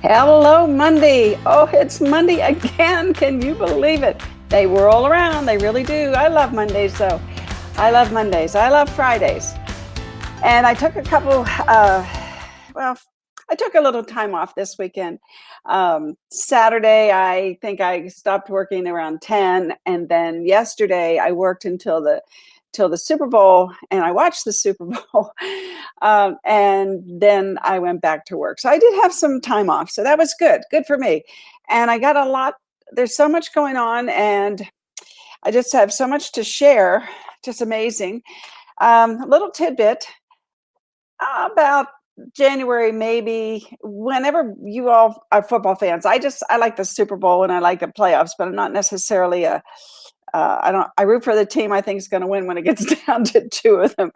Hello, Monday. Oh, it's Monday again. Can you believe it? They whirl around. They really do. I love Mondays, though. I love Mondays. I love Fridays. And I took a couple, well, I took a little time off this weekend. Saturday, I think I stopped working around 10. And then yesterday, I worked till the Super Bowl, and I watched the Super Bowl, and then I went back to work. So I did have some time off, so that was good for me. And I got a lot. There's so much going on, and I just have so much to share. Just amazing. A little tidbit about January, maybe whenever you all are football fans. I like the Super Bowl and I like the playoffs, but I'm not necessarily a I root for the team I think is going to win when it gets down to two of them.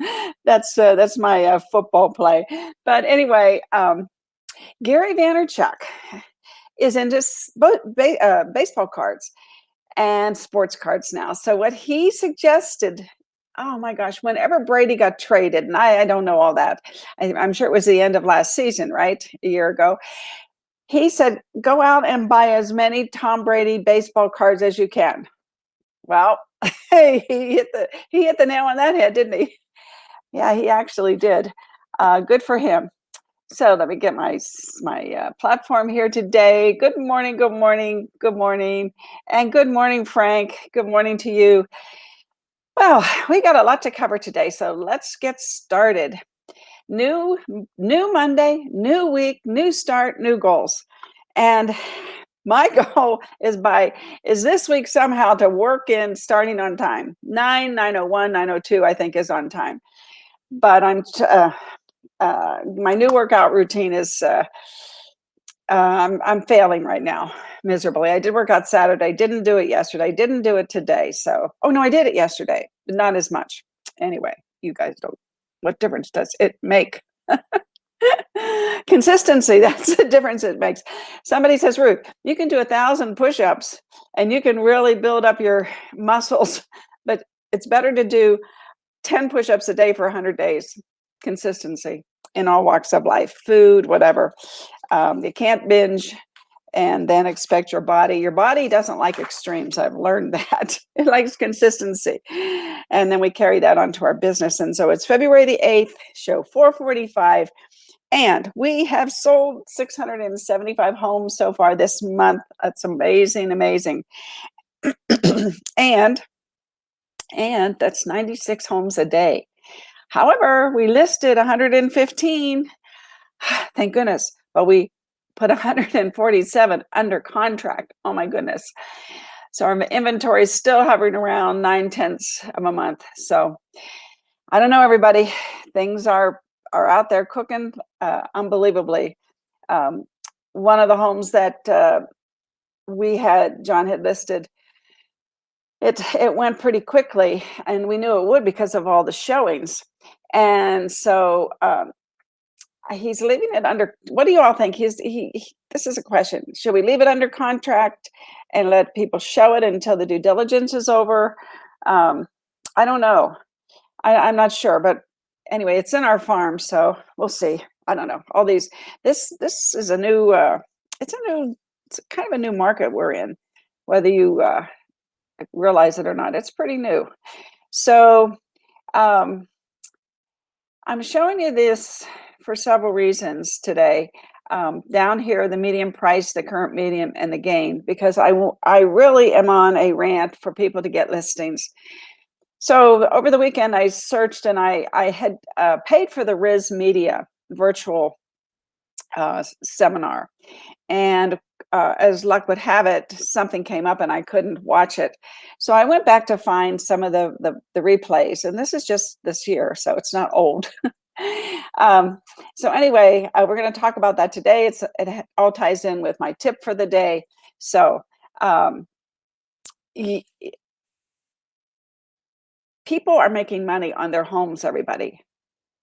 That's my football play. But anyway, Gary Vaynerchuk is into baseball cards and sports cards now. So what he suggested, oh my gosh, whenever Brady got traded, and I don't know all that. I'm sure it was the end of last season, right? A year ago. He said, go out and buy as many Tom Brady baseball cards as you can. Well, he hit the nail on that head, didn't he? Yeah, he actually did. Good for him. So let me get my platform here today. Good morning, good morning, good morning, and good morning, Frank. Good morning to you. Well, we got a lot to cover today, so let's get started. New Monday, new week, new start, new goals, and my goal is this week somehow to work in starting on time. 9:01, 9:02, I think is on time. But my new workout routine is I'm failing right now miserably. I did work out Saturday, didn't do it yesterday, didn't do it today. So, oh no, I did it yesterday, but not as much. Anyway, you guys don't. What difference does it make? Consistency, that's the difference it makes. Somebody says, Ruth, you can do 1,000 push-ups and you can really build up your muscles, but it's better to do 10 push-ups a day for 100 days. Consistency in all walks of life, food, whatever. You can't binge and then expect your body doesn't like extremes. I've learned that. It likes consistency. And then we carry that onto our business. And so it's February the 8th, show 445. And we have sold 675 homes so far this month. That's amazing, amazing. and that's 96 homes a day. However, we listed 115. Thank goodness. But we put 147 under contract. Oh my goodness. So our inventory is still hovering around 9/10 of a month. So I don't know, everybody. Things are out there cooking unbelievably. One of the homes that John had listed, it went pretty quickly, and we knew it would because of all the showings. And so he's leaving it under. What do you all think? This is a question. Should we leave it under contract and let people show it until the due diligence is over? I don't know. I'm not sure, but anyway, it's in our farm, so we'll see. I don't know. All these. This is a new. It's kind of a new market we're in, whether you realize it or not. It's pretty new. So I'm showing you this for several reasons today. Down here, the median price, the current median, and the gain, because I really am on a rant for people to get listings. So over the weekend, I searched and I had paid for the Riz Media virtual seminar. And as luck would have it, something came up and I couldn't watch it. So I went back to find some of the replays. And this is just this year, so it's not old. So anyway, we're going to talk about that today. It all ties in with my tip for the day. So people are making money on their homes, everybody.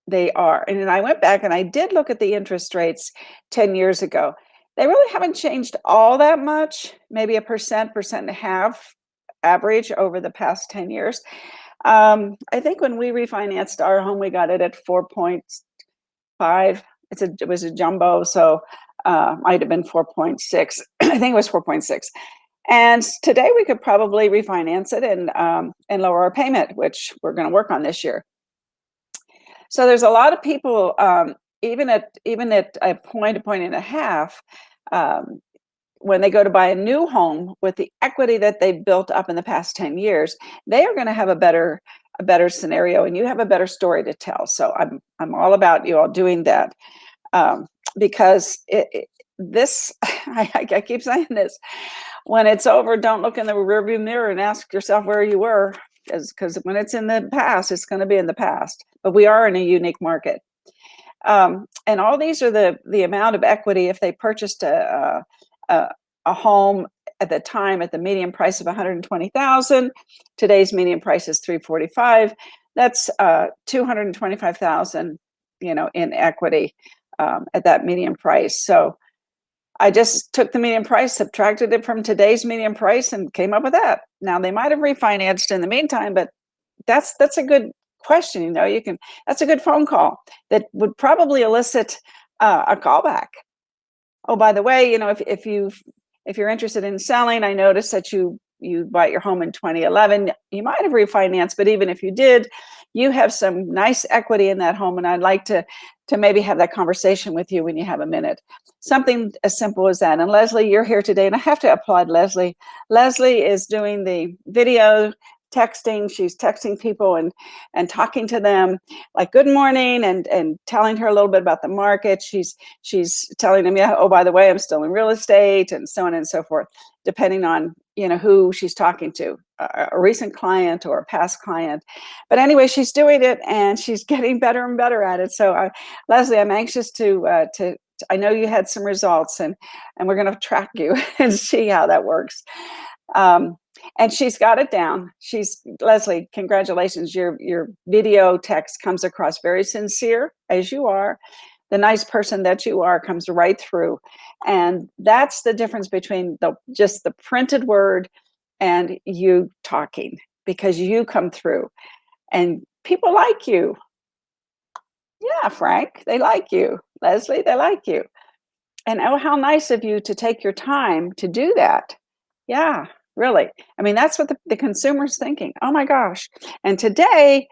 They are. And then I went back and I did look at the interest rates 10 years ago. They really haven't changed all that much, maybe 1.5% average over the past 10 years. I think when we refinanced our home, we got it at 4.5. It was a jumbo. So Might have been 4.6. I think it was 4.6. And today we could probably refinance it and lower our payment, which we're going to work on this year. So there's a lot of people, even at a point and a half, when they go to buy a new home with the equity that they've built up in the past 10 years, they are going to have a better scenario, and you have a better story to tell. So I'm all about you all doing that, because this I keep saying this. When it's over, don't look in the rearview mirror and ask yourself where you were, because when it's in the past, it's going to be in the past. But we are in a unique market, and all these are the amount of equity if they purchased a home at the time at the median price of 120,000. Today's median price is 345. That's 225,000, in equity at that median price. So I just took the median price, subtracted it from today's median price, and came up with that. Now they might have refinanced in the meantime, but that's a good question. That's a good phone call that would probably elicit a callback. Oh, by the way, if you're interested in selling, I noticed that you bought your home in 2011. You might have refinanced, but even if you did, you have some nice equity in that home, and I'd like to maybe have that conversation with you when you have a minute. Something as simple as that. And Leslie, you're here today, and I have to applaud Leslie. Leslie is doing the video texting. She's texting people and talking to them like good morning, and telling her a little bit about the market. She's telling them, yeah, oh, by the way, I'm still in real estate, and so on and so forth, depending on who she's talking to, a recent client or a past client. But anyway, she's doing it, and she's getting better and better at it. So Leslie, I'm anxious to I know you had some results, and we're going to track you and see how that works. And she's got it down. Leslie, congratulations. Your video text comes across very sincere, as you are. The nice person that you are comes right through. And that's the difference between just the printed word and you talking, because you come through and people like you. Yeah, Frank, they like you. Leslie, they like you. And oh, how nice of you to take your time to do that. Yeah, really. I mean, that's what the consumer's thinking. Oh my gosh. And today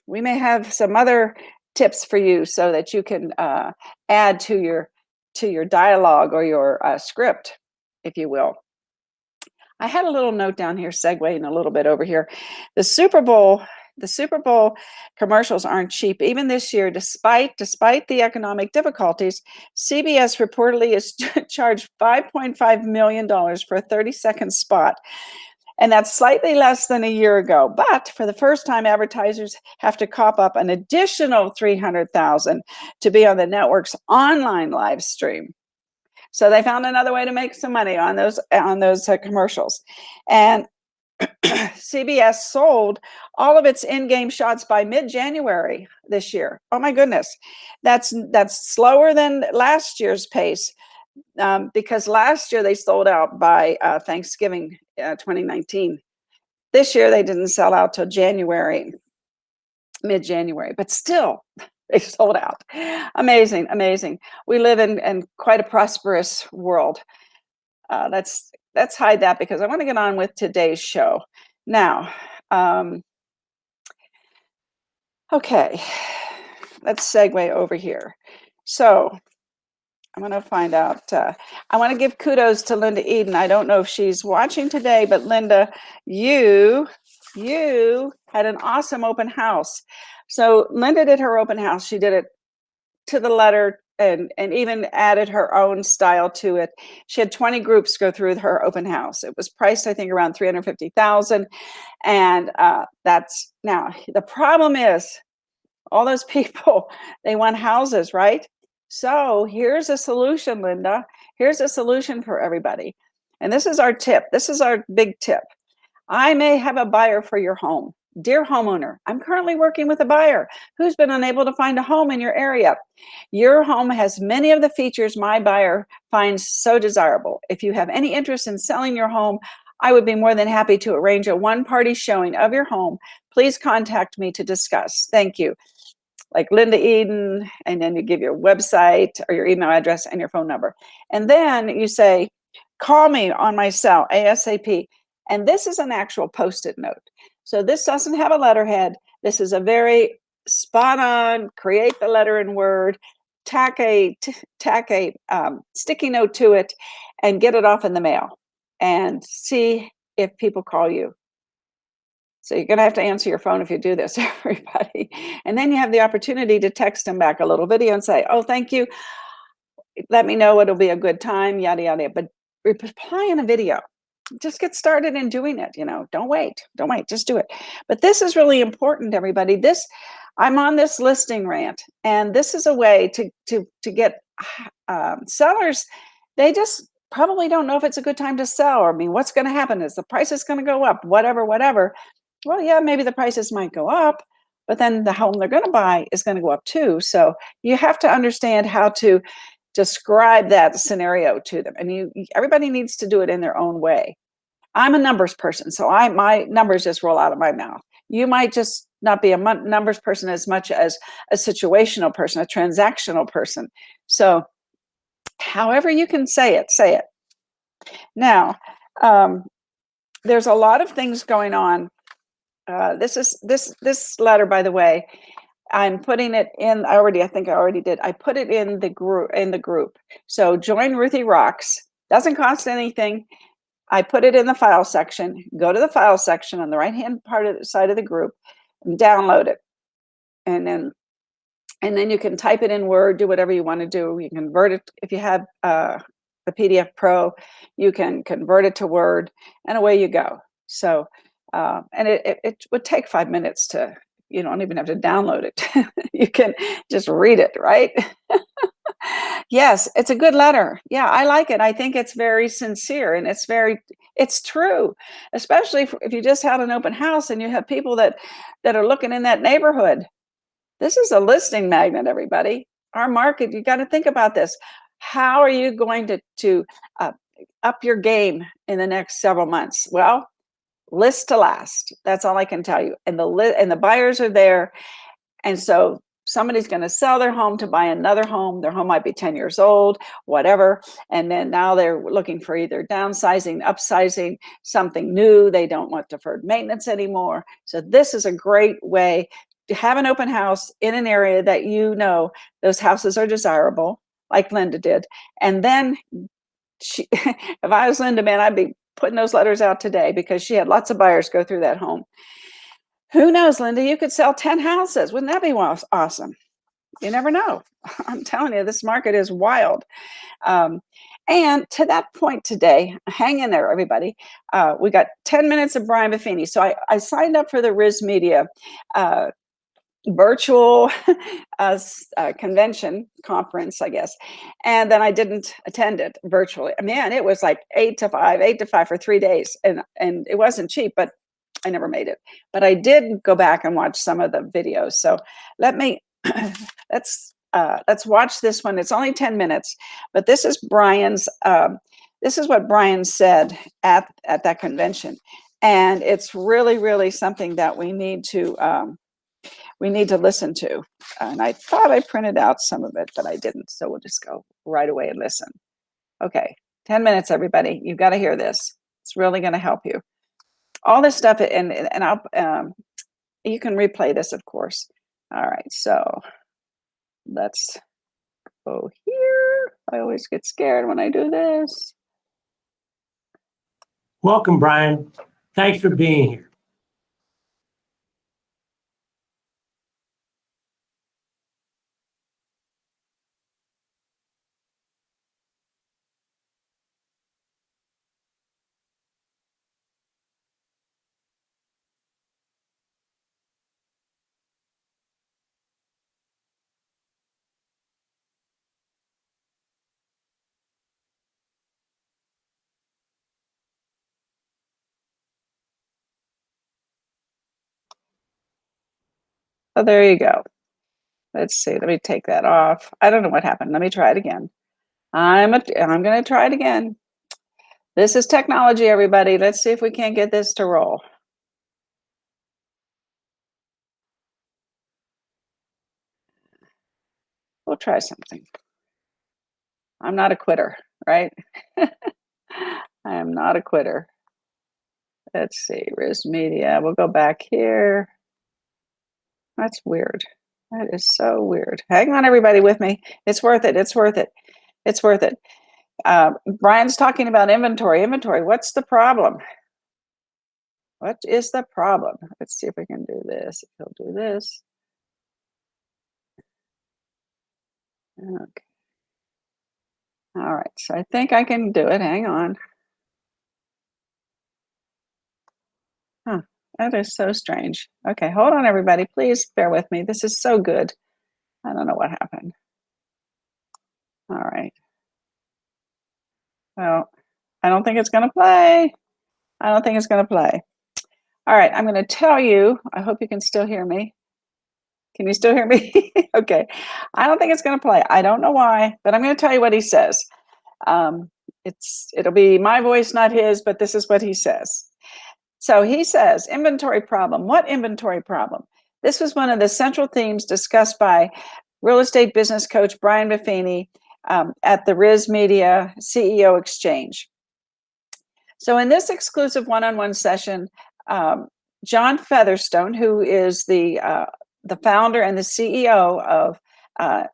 we may have some other tips for you so that you can add to your dialogue or your script, if you will. I had a little note down here, segueing a little bit over here. The Super Bowl commercials aren't cheap. Even this year, despite the economic difficulties, CBS reportedly has charged $5.5 million for a 30-second spot. And that's slightly less than a year ago. But for the first time, advertisers have to cop up an additional $300,000 to be on the network's online live stream. So they found another way to make some money on those commercials. And CBS sold all of its in-game shots by mid-January this year. Oh my goodness, that's slower than last year's pace, because last year they sold out by Thanksgiving 2019. This year they didn't sell out till mid-January, but still they sold out. Amazing. We live in quite a prosperous world. Let's hide that, because I want to get on with today's show. Now, okay, let's segue over here. So I'm going to find out. I want to give kudos to Linda Eden. I don't know if she's watching today, but Linda, you had an awesome open house. So Linda did her open house. She did it to the letter, and even added her own style to it. She had 20 groups go through her open house. It was priced, I think, around $350,000. And that's now the problem is all those people, they want houses, right? So here's a solution, Linda. Here's a solution for everybody. And this is our tip. This is our big tip. I may have a buyer for your home. Dear homeowner, I'm currently working with a buyer who's been unable to find a home in your area. Your home has many of the features my buyer finds so desirable. If you have any interest in selling your home, I would be more than happy to arrange a one-party showing of your home. Please contact me to discuss. Thank you. like Linda Eden, and then you give your website or your email address and your phone number. And then you say, call me on my cell, ASAP. And this is an actual Post-it note. So this doesn't have a letterhead. This is a very spot on, create the letter in Word, tack a sticky note to it, and get it off in the mail and see if people call you. So you're going to have to answer your phone if you do this, everybody. And then you have the opportunity to text them back a little video and say, oh, thank you. Let me know it'll be a good time, yada, yada. But reply in a video. Just get started in doing it. Don't wait, just do it. But this is really important, everybody. I'm on this listing rant, and this is a way to get sellers. They just probably don't know if it's a good time to sell, or what's going to happen. Is the price is going to go up, whatever. Well, yeah, maybe the prices might go up, but then the home they're going to buy is going to go up too. So you have to understand how to describe that scenario to them. And everybody needs to do it in their own way. I'm a numbers person, so my numbers just roll out of my mouth. You might just not be a numbers person as much as a situational person, a transactional person. So however you can say it. Now, there's a lot of things going on. This letter, by the way, I'm putting it in. I think I already did. I put it in the group. So join Ruthie Rocks. Doesn't cost anything. I put it in the file section. Go to the file section on the right-hand part of the side of the group and download it. And then you can type it in Word, do whatever you want to do. You can convert it. If you have the PDF Pro, you can convert it to Word, and away you go. So, and it would take 5 minutes to, you don't even have to download it. You can just read it, right? Yes, it's a good letter. Yeah, I like it. I think it's very sincere, and it's true, especially if you just had an open house and you have people that are looking in that neighborhood. This is a listing magnet, everybody. Our market, you got to think about this. How are you going to up your game in the next several months? Well, list to last. That's all I can tell you. And the buyers are there. And so somebody's going to sell their home to buy another home. Their home might be 10 years old, whatever. And then now they're looking for either downsizing, upsizing, something new. They don't want deferred maintenance anymore. So this is a great way to have an open house in an area that those houses are desirable, like Linda did. And then if I was Linda, man, I'd be putting those letters out today, because she had lots of buyers go through that home. Who knows, Linda, you could sell 10 houses. Wouldn't that be awesome? You never know. I'm telling you, this market is wild. And to that point today, hang in there, everybody. We got 10 minutes of Brian Buffini. So I signed up for the Riz Media virtual convention conference, I guess. And then I didn't attend it virtually. Man, it was like 8 to 5 for 3 days. And it wasn't cheap, but I never made it. But I did go back and watch some of the videos. So let's watch this one. It's only 10 minutes, but this is Brian's, this is what Brian said at that convention. And it's really, really something that we need to listen to. And I thought I printed out some of it, but I didn't. So we'll just go right away and listen. Okay, 10 minutes, everybody. You've got to hear this. It's really going to help you. All this stuff, and I'll, you can replay this, of course. All right, so let's go here. I always get scared when I do this. Welcome, Brian. Thanks for being here. Oh, there you go. Let's see. Let me take that off. I don't know what happened. Let me try it again. I'm going to try it again. This is technology, everybody. Let's see if we can't get this to roll. We'll try something. I'm not a quitter, right? I am not a quitter. Let's see, Riz Media. We'll go back here. That's weird. That is so weird. Hang on, everybody, with me. It's worth it. It's worth it. It's worth it. Brian's talking about inventory. Inventory. What's the problem? What is the problem? Let's see if we can do this. He'll do this. Okay. All right. So I think I can do it. Hang on. Huh. That is so strange. Okay. Hold on, everybody. Please bear with me. This is so good. I don't know what happened. All right. Well, I don't think it's going to play. I don't think it's going to play. All right. I'm going to tell you. I hope you can still hear me. Can you still hear me? Okay. I don't think it's going to play. I don't know why, but I'm going to tell you what he says. It'll be my voice, not his, but this is what he says. So he says, inventory problem. What inventory problem? This was one of the central themes discussed by real estate business coach Brian Buffini at the Riz Media CEO Exchange. So in this exclusive one-on-one session, John Featherstone, who is the founder and the CEO of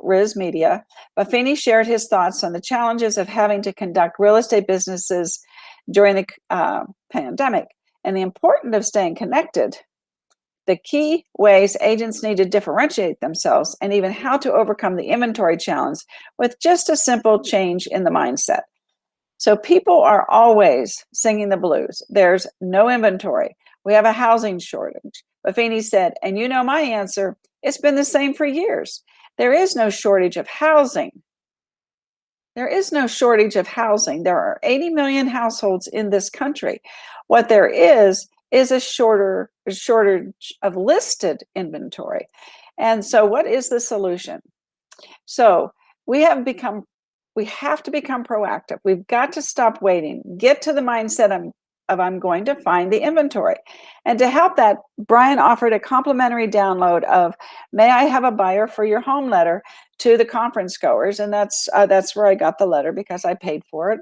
Riz Media, Buffini shared his thoughts on the challenges of having to conduct real estate businesses during the pandemic and the importance of staying connected, the key ways agents need to differentiate themselves, and even how to overcome the inventory challenge with just a simple change in the mindset. So people are always singing the blues. There's no inventory. We have a housing shortage. Buffini said, and you know my answer, it's been the same for years. There is no shortage of housing. There is no shortage of housing. There are 80 million households in this country. What there is a shortage of listed inventory. And so what is the solution? So we have to become proactive. We've got to stop waiting, get to the mindset of I'm going to find the inventory. And to help that, Brian offered a complimentary download of May I Have a Buyer for Your Home letter to the conference goers. And that's where I got the letter because I paid for it.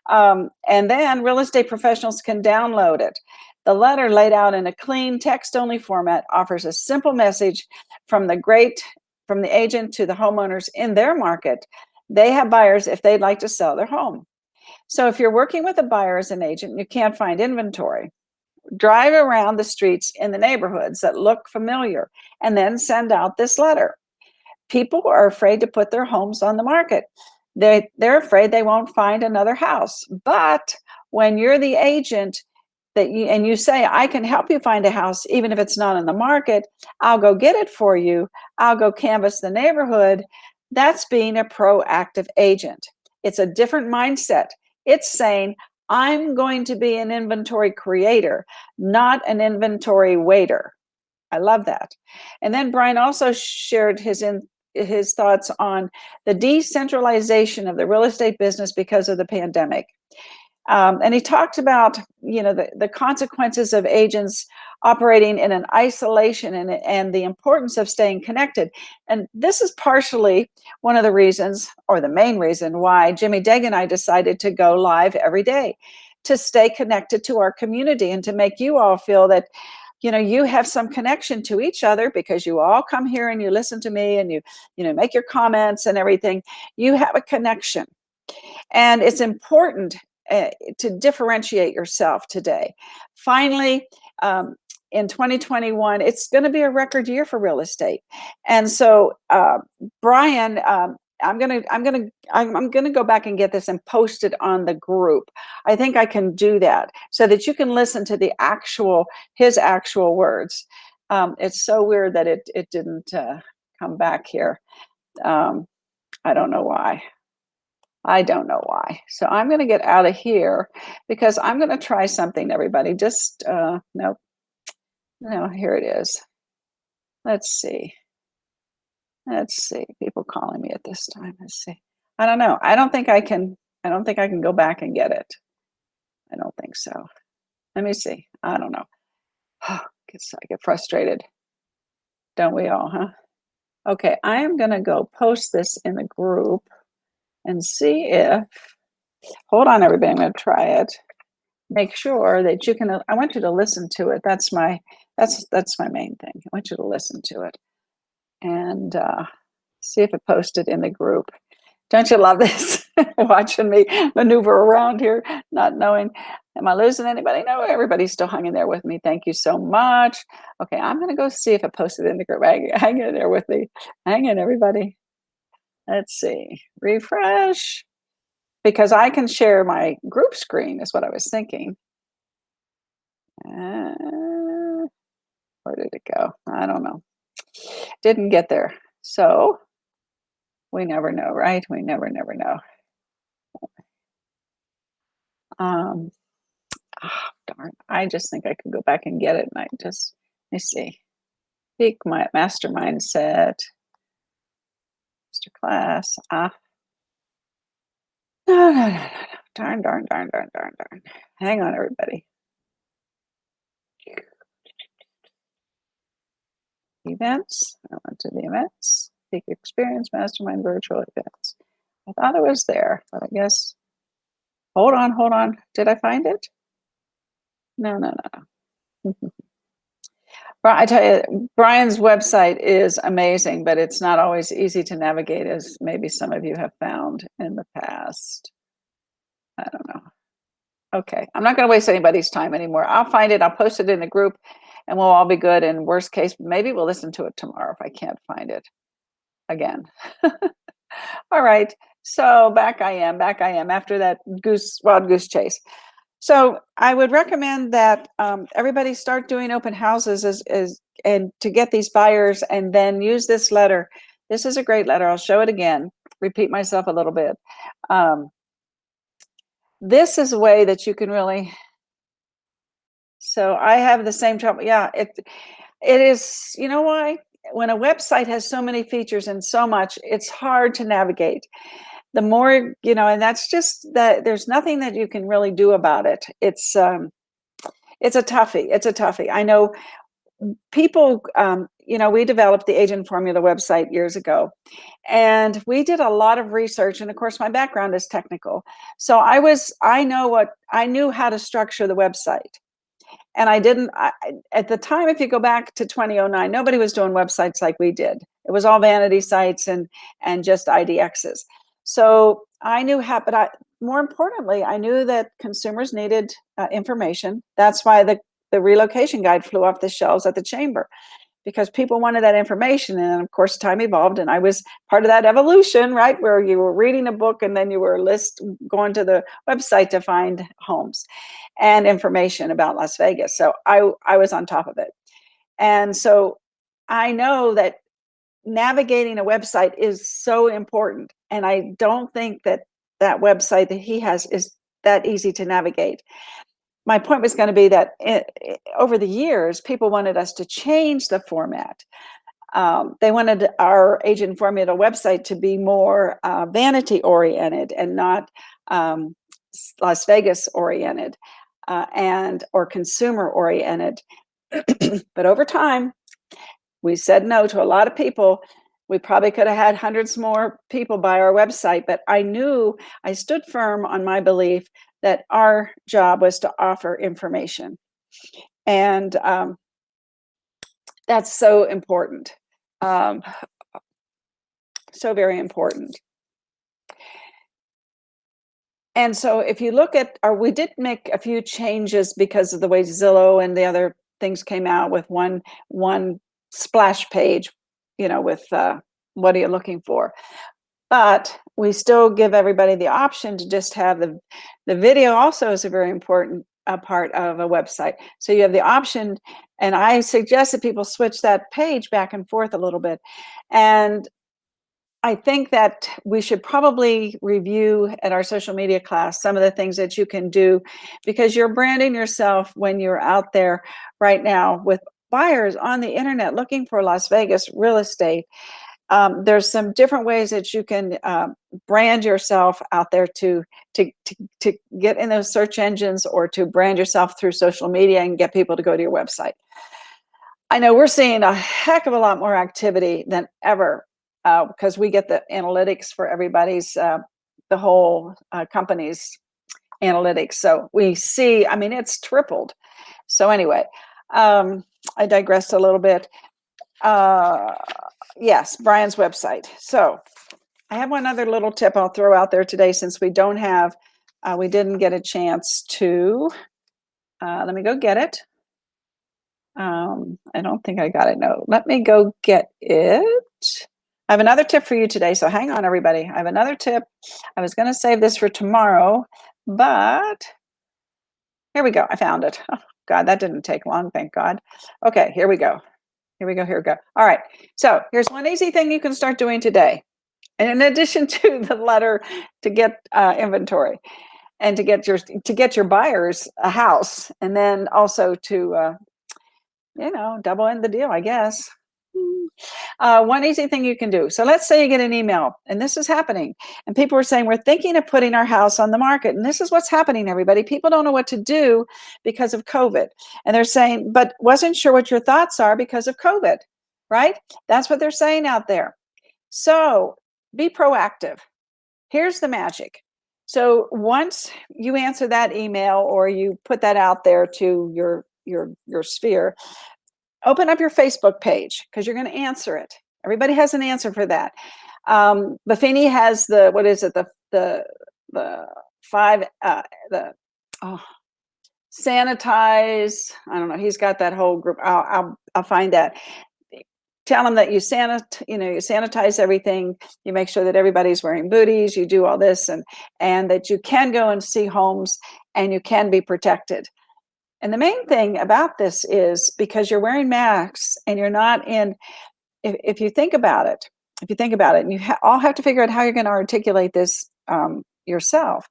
And then real estate professionals can download it. The letter, laid out in a clean text-only format, offers a simple message from the agent to the homeowners in their market. They have buyers if they'd like to sell their home. So if you're working with a buyer as an agent and you can't find inventory, drive around the streets in the neighborhoods that look familiar and then send out this letter. People are afraid to put their homes on the market. They're afraid they won't find another house. But when you're the agent and you say, I can help you find a house, even if it's not on the market, I'll go get it for you. I'll go canvass the neighborhood. That's being a proactive agent. It's a different mindset. It's saying, I'm going to be an inventory creator, not an inventory waiter. I love that. And then Brian also shared his thoughts on the decentralization of the real estate business because of the pandemic. And he talked about, the consequences of agents operating in an isolation and the importance of staying connected. And this is partially one of the reasons, or the main reason, why Jimmy Dague and I decided to go live every day, to stay connected to our community and to make you all feel that, you have some connection to each other because you all come here and you listen to me and you make your comments and everything. You have a connection. And it's important to differentiate yourself today. Finally, in 2021, it's going to be a record year for real estate. And so, Brian, I'm gonna go back and get this and post it on the group. I think I can do that so that you can listen to his actual words. It's so weird that it didn't come back here. I don't know why. So I'm going to get out of here because I'm going to try something, everybody. Just, nope. No, here it is. Let's see. People calling me at this time. Let's see. I don't know. I don't think I can go back and get it. I don't think so. Let me see. I don't know. I get frustrated. Don't we all, huh? Okay, I am going to go post this in the group and see if, hold on everybody, I'm going to try it. Make sure that you can, I want you to listen to it. That's my main thing. I want you to listen to it and see if it posted in the group. Don't you love this? Watching me maneuver around here, not knowing, am I losing anybody? No, everybody's still hanging there with me. Thank you so much. Okay, I'm going to go see if it posted in the group. Hang in there with me. Hang in, everybody. Let's see. Refresh. Because I can share my group screen is what I was thinking. Where did it go? I don't know. Didn't get there. So we never know, right? We never know. Oh, darn. I just think I could go back and get it. And let me see. Peak my mastermind set. Master class. No. Darn. Hang on, everybody. Events. I went to the events. Peak experience, mastermind, virtual events. I thought it was there, but I guess. Hold on. Did I find it? No. I tell you, Brian's website is amazing, but it's not always easy to navigate, as maybe some of you have found in the past. I don't know. Okay, I'm not going to waste anybody's time anymore. I'll find it. I'll post it in the group, and we'll all be good. And worst case, maybe we'll listen to it tomorrow if I can't find it again. All right. So back I am after that wild goose chase. So I would recommend that everybody start doing open houses and to get these buyers, and then use this letter. This is a great letter. I'll show it again, repeat myself a little bit. This is a way that you can really, so I have the same trouble. Yeah, it is, you know why? When a website has so many features and so much, it's hard to navigate. The more, and that's just that there's nothing that you can really do about it. It's a toughie. I know people, we developed the Agent Formula website years ago, and we did a lot of research. And of course, my background is technical. So I knew how to structure the website. And at the time, if you go back to 2009, nobody was doing websites like we did. It was all vanity sites and just IDXs. So I knew how, but more importantly, I knew that consumers needed information. That's why the relocation guide flew off the shelves at the chamber, because people wanted that information. And of course, time evolved, and I was part of that evolution, right? Where you were reading a book and then you were going to the website to find homes and information about Las Vegas. So I was on top of it. And so I know that navigating a website is so important. And I don't think that website that he has is that easy to navigate. My point was going to be that over the years, people wanted us to change the format. They wanted our Agent Formula website to be more vanity oriented and not Las Vegas oriented or consumer oriented. But over time, we said no to a lot of people. We probably could have had hundreds more people buy our website, but I stood firm on my belief that our job was to offer information. And that's so important. So very important. And so if you look at, we did make a few changes because of the way Zillow and the other things came out with one splash page, with what are you looking for? But we still give everybody the option to just have the video. Also is a very important part of a website. So you have the option, and I suggest that people switch that page back and forth a little bit. And I think that we should probably review at our social media class some of the things that you can do, because you're branding yourself when you're out there right now with buyers on the internet looking for Las Vegas real estate. There's some different ways that you can brand yourself out there to get in those search engines, or to brand yourself through social media and get people to go to your website. I know we're seeing a heck of a lot more activity than ever because we get the analytics for everybody's, the whole company's analytics. So we see, I mean, it's tripled. So anyway, I digressed a little bit. Yes, Brian's website. So I have one other little tip I'll throw out there today since we don't have, we didn't get a chance to, let me go get it. I don't think I got it. No, let me go get it. I have another tip for you today. So hang on, everybody. I have another tip. I was going to save this for tomorrow, but here we go. I found it. Oh, God, that didn't take long. Thank God. Okay, here we go. Here we go. Here we go. All right. So here's one easy thing you can start doing today. And in addition to the letter to get inventory and to get your buyers a house, and then also to double in the deal, I guess. One easy thing you can do. So let's say you get an email, and this is happening, and people are saying, we're thinking of putting our house on the market. And this is what's happening, everybody. People don't know what to do because of COVID. And they're saying, but wasn't sure what your thoughts are because of COVID, right? That's what they're saying out there. So be proactive. Here's the magic. So once you answer that email or you put that out there to your sphere, open up your Facebook page because you're going to answer it. Everybody has an answer for that. Buffini has the, what is it? The five, sanitize. I don't know. He's got that whole group. I'll find that. Tell them that you sanitize everything. You make sure that everybody's wearing booties. You do all this, and that you can go and see homes and you can be protected. And the main thing about this is because you're wearing masks and you're not in, if you think about it, and you all have to figure out how you're going to articulate this yourself,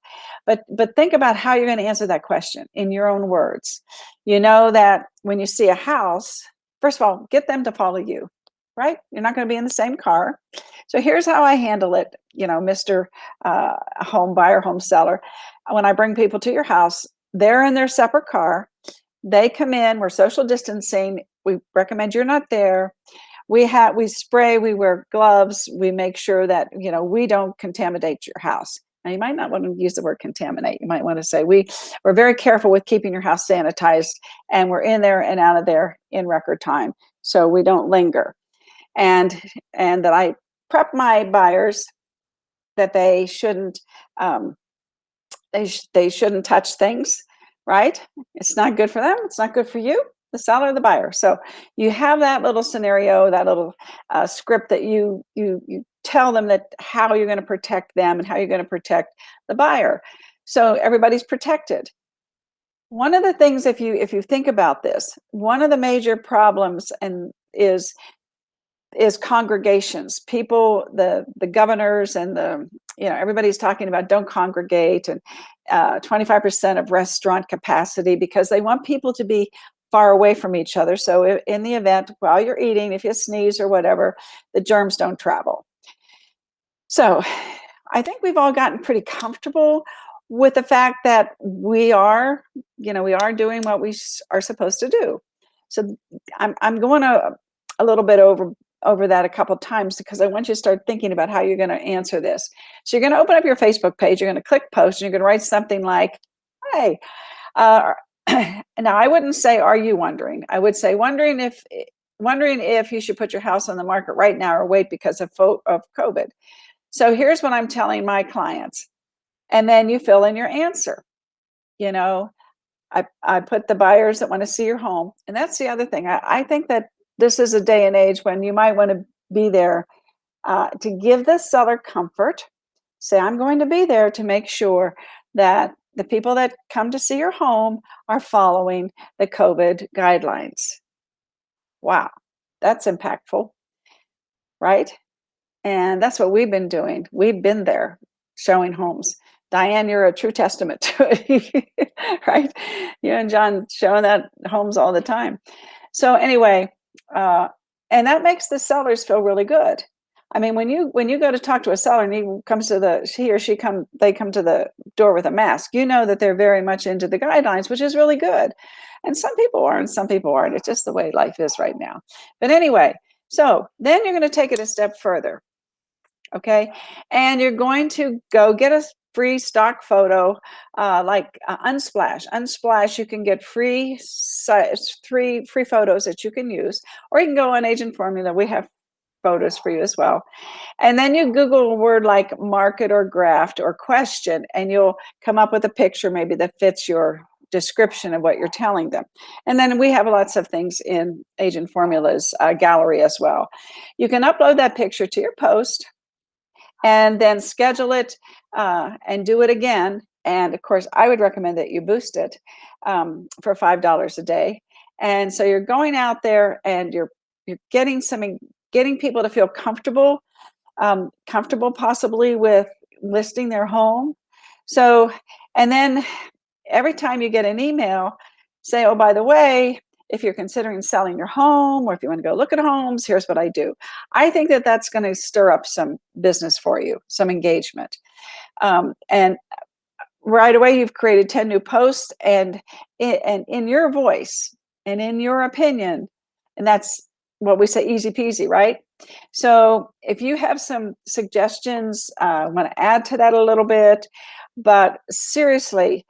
but think about how you're going to answer that question in your own words. You know that when you see a house, first of all, get them to follow you, right? You're not going to be in the same car. So here's how I handle it, Mr. Home buyer, home seller. When I bring people to your house, they're in their separate car. They come in, we're social distancing. We recommend you're not there. We spray, we wear gloves. We make sure that, we don't contaminate your house. Now you might not want to use the word contaminate. You might want to say we're very careful with keeping your house sanitized, and we're in there and out of there in record time. So we don't linger. And that I prep my buyers that they shouldn't, they shouldn't touch things, right? It's not good for them. It's not good for you, the seller, the buyer. So you have that little scenario, that little script that you tell them that how you're going to protect them and how you're going to protect the buyer. So everybody's protected. One of the things, if you think about this, one of the major problems is congregations. People, the governors and everybody's talking about don't congregate, and 25% of restaurant capacity because they want people to be far away from each other. So in the event, while you're eating, if you sneeze or whatever, the germs don't travel. So I think we've all gotten pretty comfortable with the fact that we are doing what we are supposed to do. So I'm going a little bit over that a couple of times because I want you to start thinking about how you're going to answer this. So you're going to open up your Facebook page, you're going to click post, and you're going to write something like, hey, now I wouldn't say, are you wondering? I would say, wondering if you should put your house on the market right now or wait because of COVID. So here's what I'm telling my clients. And then you fill in your answer. I put the buyers that want to see your home. And that's the other thing. I think that this is a day and age when you might want to be there to give the seller comfort. Say, I'm going to be there to make sure that the people that come to see your home are following the COVID guidelines. Wow, that's impactful, right? And that's what we've been doing. We've been there showing homes. Diane, you're a true testament to it, right? You and John showing that homes all the time. So anyway, and that makes the sellers feel really good. I mean, when you go to talk to a seller and they come to the door with a mask, you know that they're very much into the guidelines, which is really good. And some people are and some people aren't. It's just the way life is right now. But anyway, so then you're going to take it a step further. Okay. And you're going to go get a free stock photo, like Unsplash. Unsplash, you can get free photos that you can use, or you can go on Agent Formula. We have photos for you as well. And then you Google a word like market or graft or question, and you'll come up with a picture maybe that fits your description of what you're telling them. And then we have lots of things in Agent Formula's gallery as well. You can upload that picture to your post and then schedule it and do it again. And of course, I would recommend that you boost it for $5 a day. And so you're going out there and you're getting people to feel comfortable, comfortable possibly with listing their home. So, and then every time you get an email, say, oh, by the way, if you're considering selling your home or if you want to go look at homes, here's what I do. I think that that's going to stir up some business for you, some engagement. And right away, you've created 10 new posts and in your voice and in your opinion. And that's what we say, easy peasy, right? So if you have some suggestions, I want to add to that a little bit. But seriously,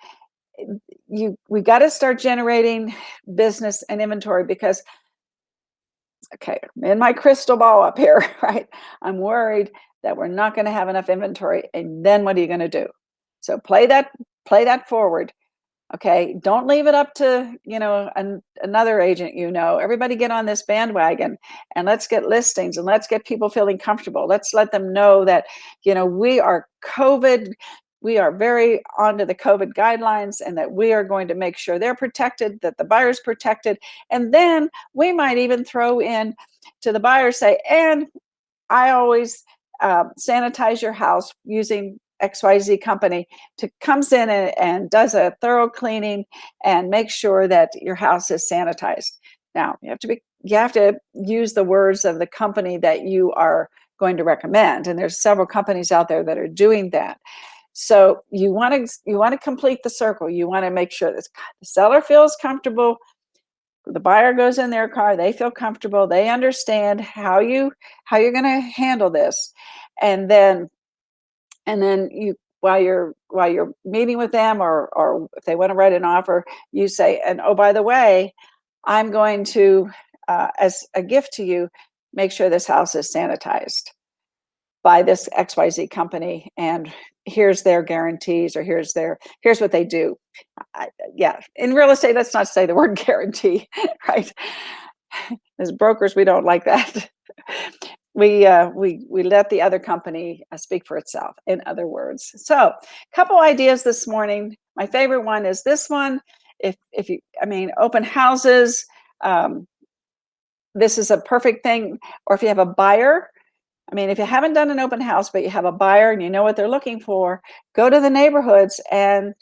we got to start generating business and inventory because, okay, in my crystal ball up here, right? I'm worried that we're not going to have enough inventory. And then what are you going to do? So play that forward. Okay, don't leave it up to, another agent, everybody get on this bandwagon and let's get listings and let's get people feeling comfortable. Let's let them know that, we are very onto the COVID guidelines and that we are going to make sure they're protected, that the buyer's protected. And then we might even throw in to the buyer, say, and I always sanitize your house using XYZ company comes in and does a thorough cleaning and make sure that your house is sanitized. Now you have to use the words of the company that you are going to recommend. And there's several companies out there that are doing that. So you want to complete the circle. You want to make sure that the seller feels comfortable. The buyer goes in their car, they feel comfortable, they understand how you're going to handle this. And then you, while you're meeting with them or if they want to write an offer, you say, and oh, by the way, I'm going to, as a gift to you, make sure this house is sanitized by this XYZ company. And here's their guarantees, or here's what they do. In real estate, let's not say the word guarantee, right? As brokers, we don't like that. We let the other company speak for itself, in other words. So a couple ideas this morning. My favorite one is this one. Open houses, this is a perfect thing. Or if you have a buyer, if you haven't done an open house, but you have a buyer and you know what they're looking for, go to the neighborhoods and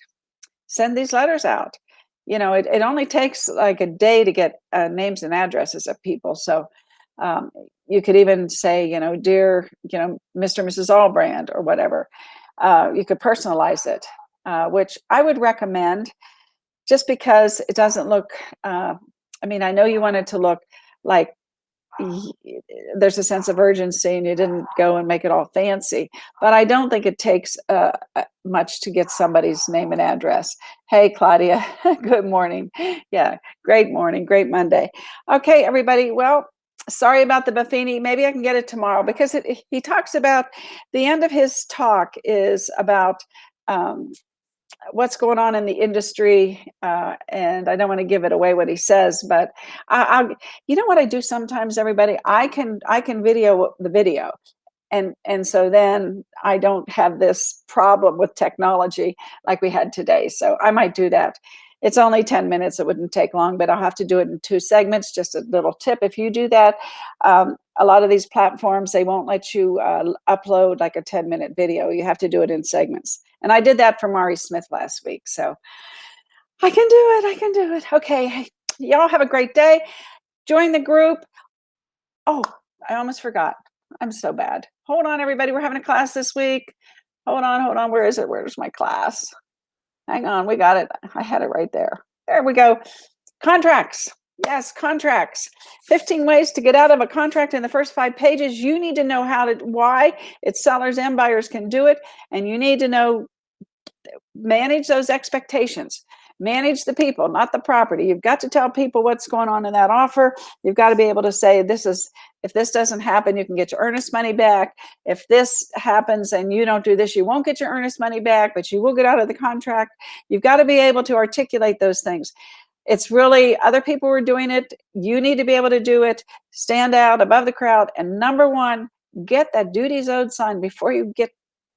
send these letters out. It only takes like a day to get names and addresses of people. So you could even say, dear, Mr. and Mrs. Allbrand or whatever. You could personalize it, which I would recommend just because it doesn't look, I know you want it to look like there's a sense of urgency and you didn't go and make it all fancy, but I don't think it takes much to get somebody's name and address. Hey, Claudia, good morning. Yeah, great morning, great Monday. Okay, everybody, well, sorry about the Buffini. Maybe I can get it tomorrow because he talks about, the end of his talk is about what's going on in the industry, and I don't want to give it away what he says, but you know what I do sometimes, everybody? I can video the video, and so then I don't have this problem with technology like we had today. So I might do that. It's only 10 minutes. It wouldn't take long, but I'll have to do it in 2 segments. Just a little tip. If you do that, a lot of these platforms, they won't let you upload like a 10-minute video. You have to do it in segments. And I did that for Mari Smith last week. So I can do it. Okay. Y'all have a great day. Join the group. Oh, I almost forgot. I'm so bad. Hold on, everybody. We're having a class this week. Hold on. Where is it? Where's my class? Hang on. We got it. I had it right there. There we go. Contracts. Yes, contracts. 15 ways to get out of a contract in the first 5 pages. You need to know why it's sellers and buyers can do it. And you need to know, manage those expectations. Manage the people, not the property. You've got to tell people what's going on in that offer. You've got to be able to say, if this doesn't happen, you can get your earnest money back. If this happens and you don't do this, you won't get your earnest money back, but you will get out of the contract. You've got to be able to articulate those things. It's really, other people were doing it. You need to be able to do it. Stand out above the crowd. And number one, get that duties owed signed before you get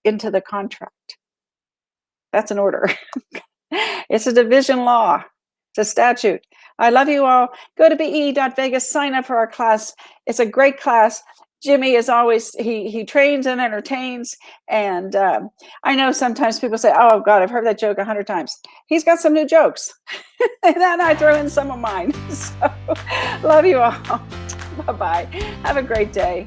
into the contract. That's an order. It's a division law. It's a statute. I love you all. Go to be.vegas, sign up for our class. It's a great class. Jimmy is always, he trains and entertains. And I know sometimes people say, oh God, I've heard that joke 100 times. He's got some new jokes. And then I throw in some of mine. So love you all. Bye-bye. Have a great day.